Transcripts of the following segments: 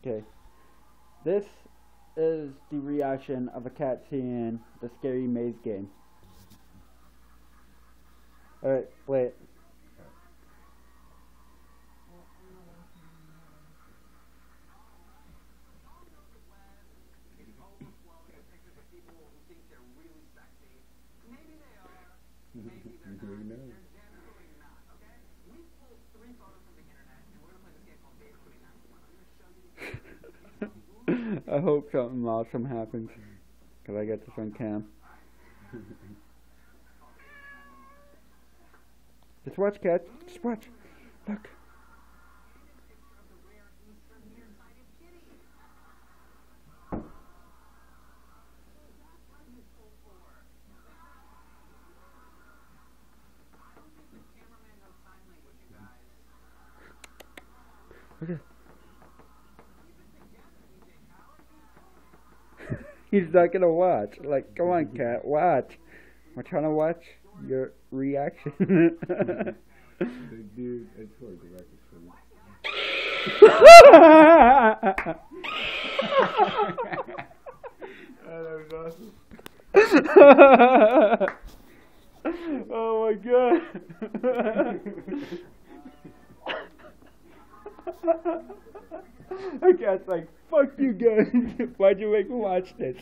Okay. This is the reaction of a cat seeing the scary maze game. Alright, play it. I hope something awesome happens, because I got this on cam. Just watch, cat. Just watch. Look. Okay. He's not gonna watch. Like, come on, cat, watch. We're trying to watch your reaction. Dude, it's for the record for me. That was awesome. Oh my god. The cat's like, fuck you guys. Why'd you make me watch this?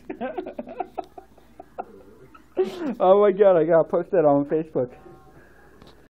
Oh my god, I gotta post that on Facebook.